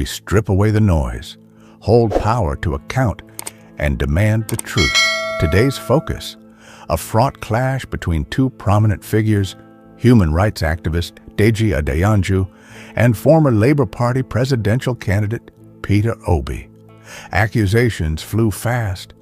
We strip away the noise, hold power to account, and demand the truth. Today's focus, a fraught clash between two prominent figures, human rights activist Deji Adeyanju and former Labour Party presidential candidate Peter Obi. Accusations flew fast: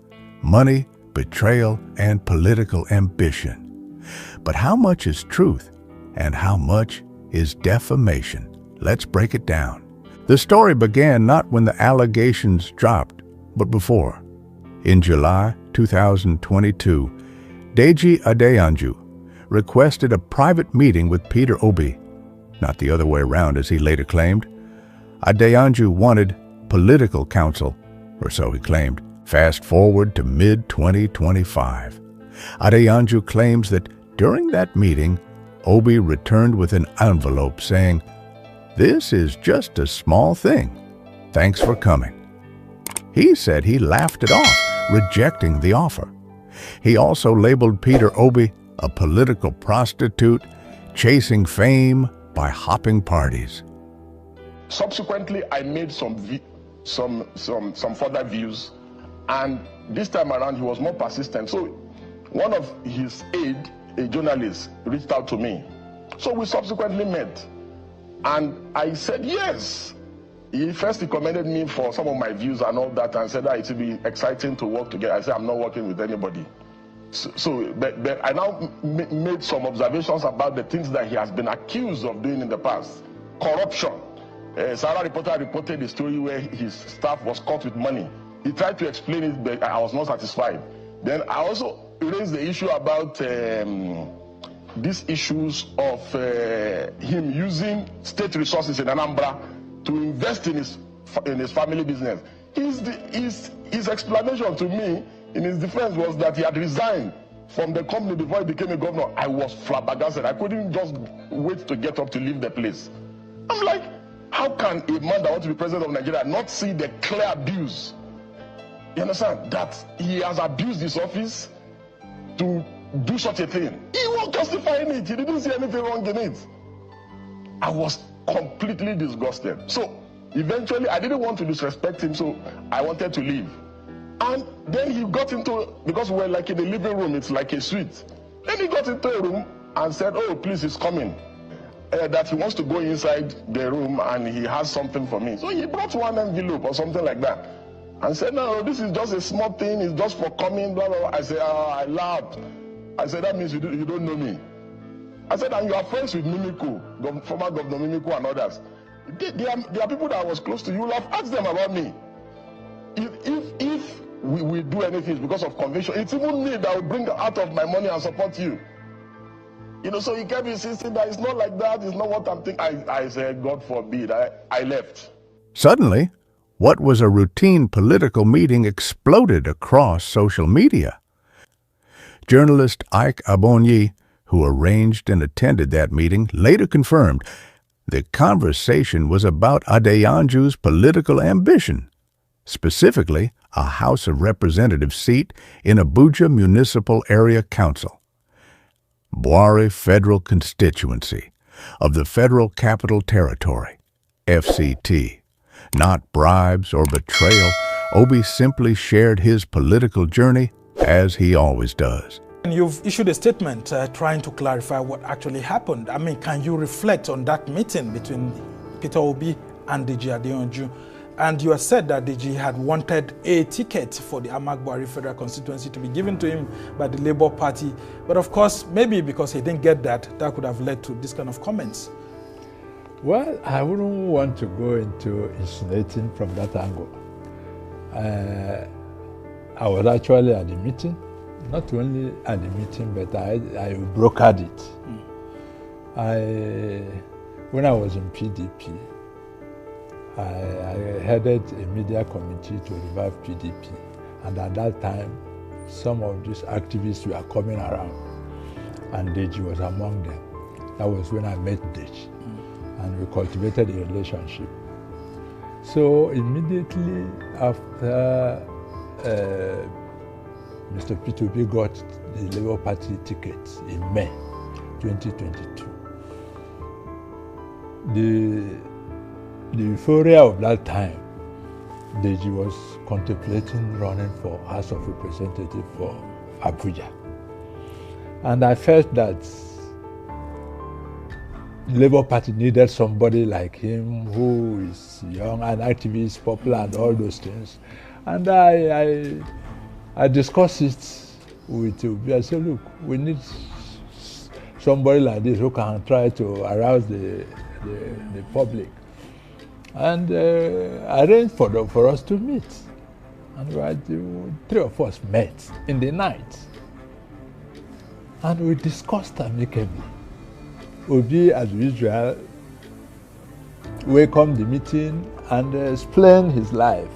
money, betrayal, and political ambition. But how much is truth and how much is defamation? Let's break it down. The story began not when the allegations dropped, but before. In July 2022, Deji Adeyanju requested a private meeting with Peter Obi, not the other way around as he later claimed. Adeyanju wanted political counsel, or so he claimed. Fast forward to mid-2025. Adeyanju claims that during that meeting, Obi returned with an envelope saying, "This is just a small thing. Thanks for coming." He said he laughed it off, rejecting the offer. He also labeled Peter Obi a political prostitute, chasing fame by hopping parties. Subsequently, I made some further views, and this time around he was more persistent. So one of his aide, a journalist, reached out to me. So we subsequently met, and I said yes. He commended me for some of my views and all that, and said that it would be exciting to work together. I said I'm not working with anybody. But I now made some observations about the things that he has been accused of doing in the past. Corruption. Sarah reporter reported the story where his staff was caught with money. He tried to explain it, but I was not satisfied. Then I also raised the issue about these issues of him using state resources in Anambra to invest in his family business. His explanation to me in his defense was that he had resigned from the company before he became a governor. I was flabbergasted. I couldn't just wait to get up to leave the place. I'm like, how can a man that wants to be president of Nigeria not see the clear abuse? You understand? That he has abused his office to do such a thing. He was justifying it. He didn't see anything wrong in it. I was completely disgusted. So eventually I didn't want to disrespect him, so I wanted to leave. And then he got into, because we're like in the living room, it's like a suite. Then he got into a room and said, "Oh, please, he's coming." That he wants to go inside the room and he has something for me. So he brought one envelope or something like that and said, "No, this is just a small thing. It's just for coming, blah, blah, blah." I said, I laughed. I said, "That means you don't know me." I said, "And you are friends with Mimiko, former Governor Mimiko and others. There are people that I was close to. You will have asked them about me. If we do anything because of conviction, it's even me that will bring out of my money and support you." You know, so he kept insisting that it's not like that, it's not what I'm thinking. I said, God forbid, I left. Suddenly, what was a routine political meeting exploded across social media. Journalist Ike Abonyi, who arranged and attended that meeting, later confirmed the conversation was about Adeyanju's political ambition, specifically a House of Representatives seat in Abuja Municipal Area Council, Buhari Federal Constituency of the Federal Capital Territory, FCT. Not bribes or betrayal, Obi simply shared his political journey as he always does. And you've issued a statement trying to clarify what actually happened. I mean, can you reflect on that meeting between Peter Obi and Deji Adeyanju? And you have said that Deji had wanted a ticket for the Ahmad Buhari Federal Constituency to be given to him by the Labour Party. But of course, maybe because he didn't get that, that could have led to this kind of comments. Well, I wouldn't want to go into insinuating from that angle. I was actually at the meeting, not only at the meeting, but I brokered it. When I was in PDP, I headed a media committee to revive PDP, and at that time, some of these activists were coming around, and Deji was among them. That was when I met Deji, and we cultivated a relationship. So immediately after Mr. Peter Obi got the Labour Party ticket in May 2022, the euphoria of that time, Deji was contemplating running for House of Representatives for Abuja. And I felt that the Labour Party needed somebody like him who is young and activist, popular and all those things. And I discussed it with Obi. I said, look, we need somebody like this who can try to arouse the public. And arranged for us to meet. And three of us met in the night. And we discussed amicably. Obi, as usual, welcomed the meeting and explained his life,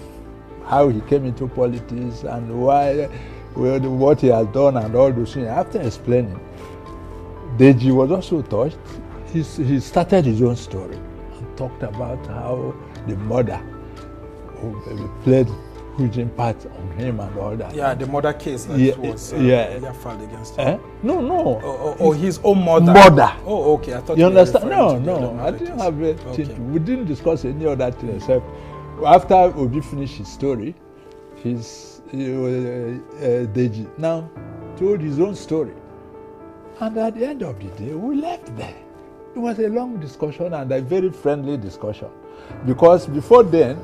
how he came into politics and why, what he has done and all those things. After explaining, Deji was also touched. He started his own story and talked about how the mother played huge impact on him and all that. Yeah, the mother case that was filed against him. No. Or his own mother. Oh, okay. I thought you understand? No. I didn't have it. Okay. We didn't discuss any other thing except after Obi finished his story, Deji now told his own story. And at the end of the day, we left there. It was a long discussion and a very friendly discussion. Because before then,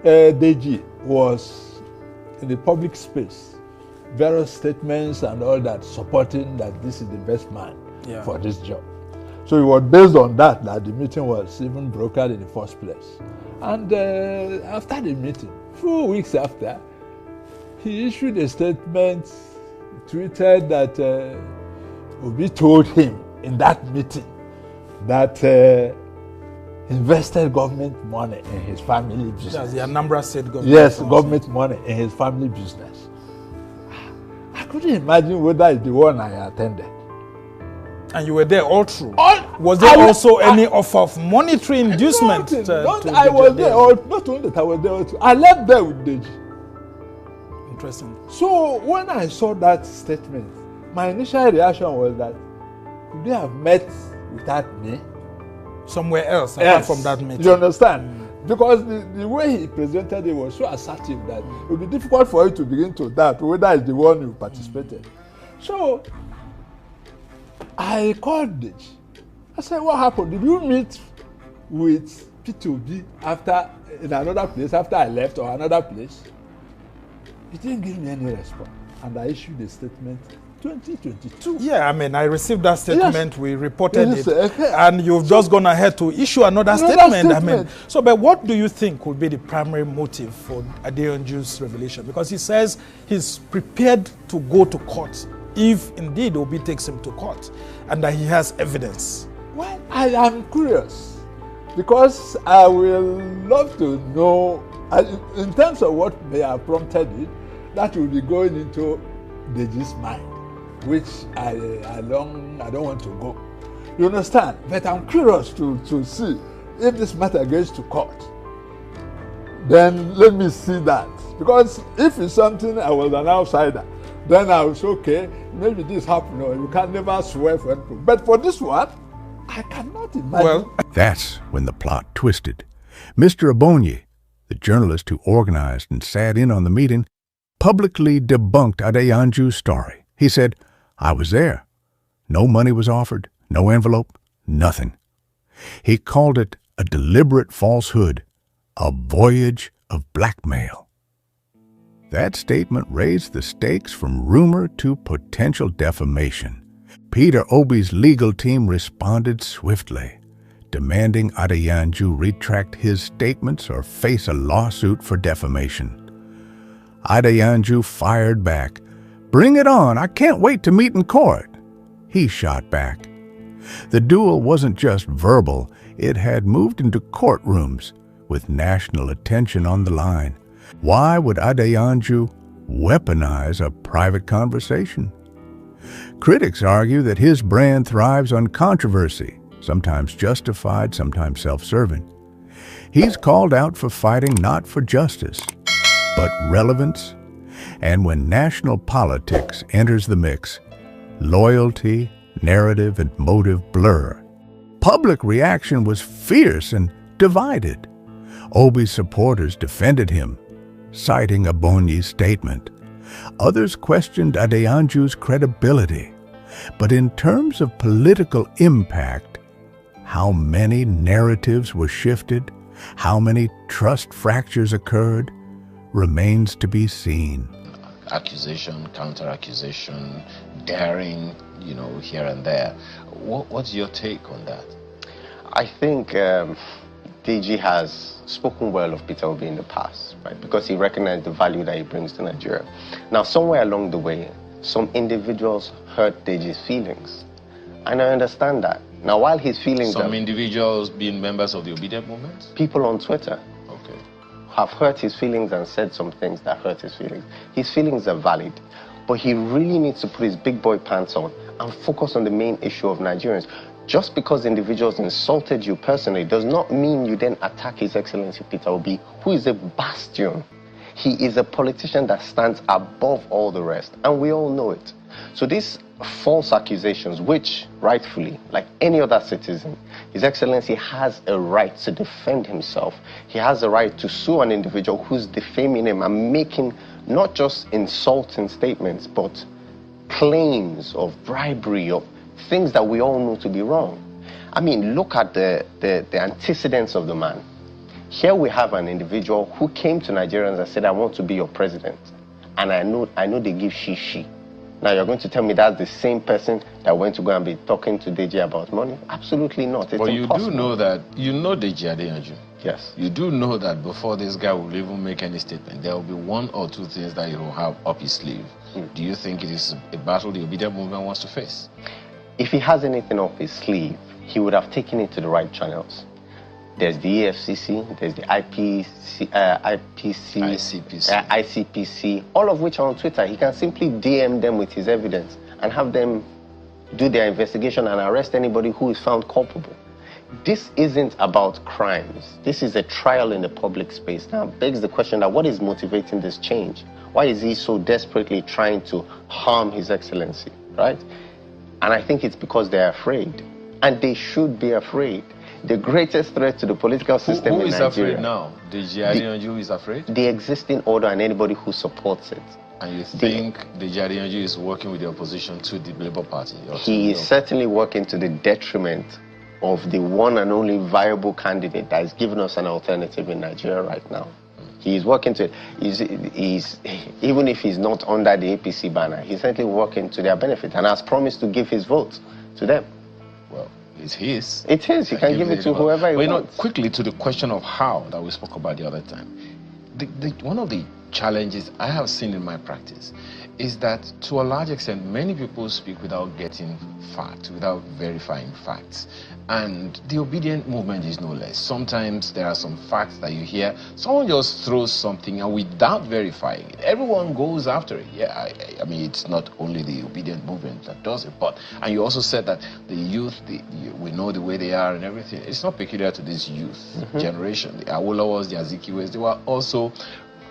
Deji was in the public space, various statements and all that, supporting that this is the best man for this job. So it was based on that the meeting was even brokered in the first place. And after the meeting, 4 weeks after, he issued a statement, tweeted that Obi told him in that meeting that invested government money in his family business. That's the Anambra State government. Yes, government money in his family business. I couldn't imagine whether it's the one I attended. And you were there all through? Was there also any offer of monetary inducement? I was there, not only that I was there, also, I left there with Deji. Interesting. So when I saw that statement, my initial reaction was that, could they have met without me? Somewhere else, apart from that meeting. You understand? Because the way he presented it was so assertive that it would be difficult for you to begin to doubt whether it's the one who participated. So I called Deji. I said, what happened? Did you meet with P2B in another place after I left or another place? He didn't give me any response. And I issued a statement 2022. Yeah, I mean, I received that statement. Yes. We reported it. And you've just gone ahead to issue another statement. I mean, but what do you think would be the primary motive for Adeyanju's revelation? Because he says he's prepared to go to court if indeed Obi takes him to court and that he has evidence. Well, I am curious because I will love to know, in terms of what may have prompted it, that will be going into Deji's mind, which I don't want to go. You understand? But I'm curious to see if this matter goes to court. Then let me see that. Because if it's something I was an outsider, then I was okay, maybe this happened. No, you can never swear for anything. But for this one, I cannot imagine. Well, that's when the plot twisted. Mr. Abonye, the journalist who organized and sat in on the meeting, publicly debunked Adeyanju's story. He said, I was there. No money was offered, no envelope, nothing. He called it a deliberate falsehood, a voyage of blackmail. That statement raised the stakes from rumor to potential defamation. Peter Obi's legal team responded swiftly, demanding Adeyanju retract his statements or face a lawsuit for defamation. Adeyanju fired back. Bring it on, I can't wait to meet in court. He shot back. The duel wasn't just verbal, it had moved into courtrooms with national attention on the line. Why would Adeyanju weaponize a private conversation? Critics argue that his brand thrives on controversy, sometimes justified, sometimes self-serving. He's called out for fighting not for justice, but relevance. And when national politics enters the mix, loyalty, narrative, and motive blur. public reaction was fierce and divided. Obi's supporters defended him, citing Ebonyi's statement. Others questioned Adeyanju's credibility. But in terms of political impact, how many narratives were shifted, how many trust fractures occurred, remains to be seen. Accusation, counter-accusation, daring, here and there. What's your take on that? I think Deji has spoken well of Peter Obi in the past, right? Because he recognized the value that he brings to Nigeria. Now, somewhere along the way, some individuals hurt Deji's feelings. And I understand that. Now, while his feelings Some individuals being members of the obedient movement? People on Twitter. Okay. Have hurt his feelings and said some things that hurt his feelings. His feelings are valid. But he really needs to put his big boy pants on and focus on the main issue of Nigerians. Just because individuals insulted you personally does not mean you then attack His Excellency Peter Obi, who is a bastion. He is a politician that stands above all the rest, and we all know it. So these false accusations, which rightfully, like any other citizen, His Excellency has a right to defend himself. He has a right to sue an individual who's defaming him and making not just insulting statements, but claims of bribery, of things that we all know to be wrong. I mean, look at the antecedents of the man. Here we have an individual who came to Nigerians and said, I want to be your president. And I know they give she. Now you're going to tell me that's the same person that went to go and be talking to Deji about money? Absolutely not. It's impossible. But you do know that, Deji Adeyanju. Yes. You do know that before this guy will even make any statement, there will be one or two things that he will have up his sleeve. Do you think it is a battle the obedient movement wants to face? If he has anything up his sleeve, he would have taken it to the right channels. There's the EFCC, there's the ICPC, all of which are on Twitter. He can simply DM them with his evidence and have them do their investigation and arrest anybody who is found culpable. This isn't about crimes. This is a trial in the public space. Now, it begs the question that what is motivating this change? Why is he so desperately trying to harm His Excellency, right? And I think it's because they're afraid. And they should be afraid. The greatest threat to the political system in Nigeria... Who is afraid now? Deji Adeyanju is afraid? The existing order and anybody who supports it. And you think Deji Adeyanju is working with the opposition to the Labour Party? He is certainly working to the detriment of the one and only viable candidate that is giving us an alternative in Nigeria right now. He's working to... even if he's not under the APC banner, he's certainly working to their benefit and has promised to give his vote to them. Well, it's his. It is. He can give it to whoever he wants. Quickly to the question of how that we spoke about the other time. One of the challenges I have seen in my practice is that to a large extent, many people speak without getting facts, without verifying facts. And the obedient movement is no less. Sometimes there are some facts that you hear, someone just throws something and without verifying it, everyone goes after it. Yeah, I mean, it's not only the obedient movement that does it, but, and you also said that the youth, we know the way they are and everything. It's not peculiar to this youth generation. The Awolowas, the Azikiwes, they were also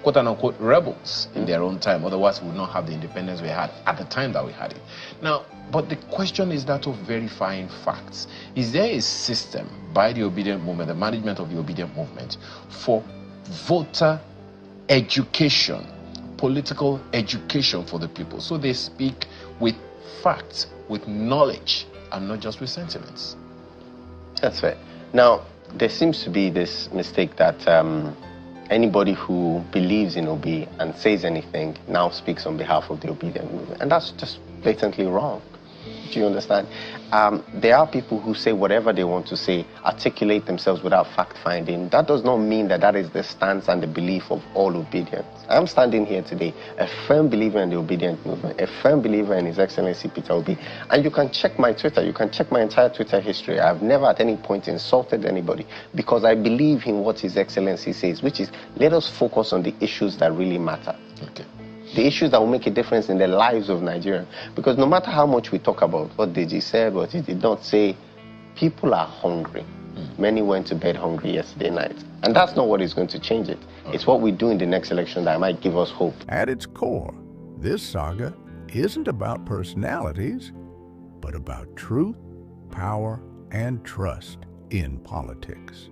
quote-unquote rebels in their own time. Otherwise, we would not have the independence we had at the time that we had it. Now, but the question is that of verifying facts. Is there a system by the obedient movement, the management of the obedient movement, for voter education, political education for the people, so they speak with facts, with knowledge, and not just with sentiments? That's right. Now, there seems to be this mistake that anybody who believes in Obi and says anything now speaks on behalf of the obedient movement. And that's just blatantly wrong. Do you understand? There are people who say whatever they want to say, articulate themselves without fact-finding. That does not mean that that is the stance and the belief of all obedience. I'm standing here today, a firm believer in the obedient movement, a firm believer in His Excellency Peter Obi. And you can check my Twitter, you can check my entire Twitter history. I've never at any point insulted anybody because I believe in what His Excellency says, which is let us focus on the issues that really matter. Okay. The issues that will make a difference in the lives of Nigerians. Because no matter how much we talk about what Deji said, what he did not say, people are hungry. Many went to bed hungry yesterday night. And that's not what is going to change it. It's what we do in the next election that might give us hope. At its core, this saga isn't about personalities, but about truth, power, and trust in politics.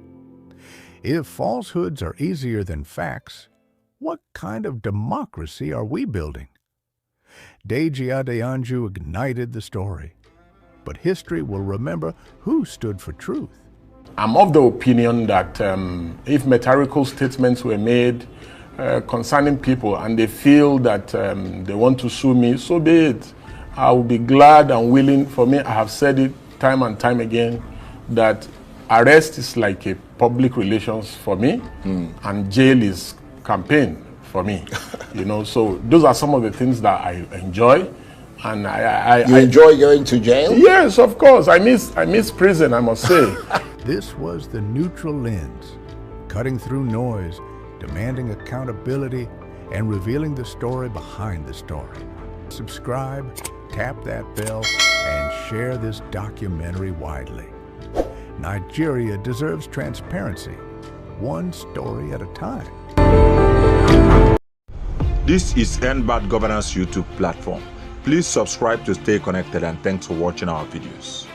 If falsehoods are easier than facts, what kind of democracy are we building? Deji Adeyanju ignited the story, but history will remember who stood for truth. I'm of the opinion that if rhetorical statements were made concerning people and they feel that they want to sue me, so be it. I will be glad and willing. For me, I have said it time and time again that arrest is like a public relations for me, and jail is campaign for me. You know, so those are some of the things that I enjoy. And I enjoy going to jail? Yes, of course. I miss prison, I must say. This was the neutral lens, cutting through noise, demanding accountability, and revealing the story behind the story. Subscribe, tap that bell, and share this documentary widely. Nigeria deserves transparency, one story at a time. This is Endbadgovernance YouTube platform. Please subscribe to stay connected, and thanks for watching our videos.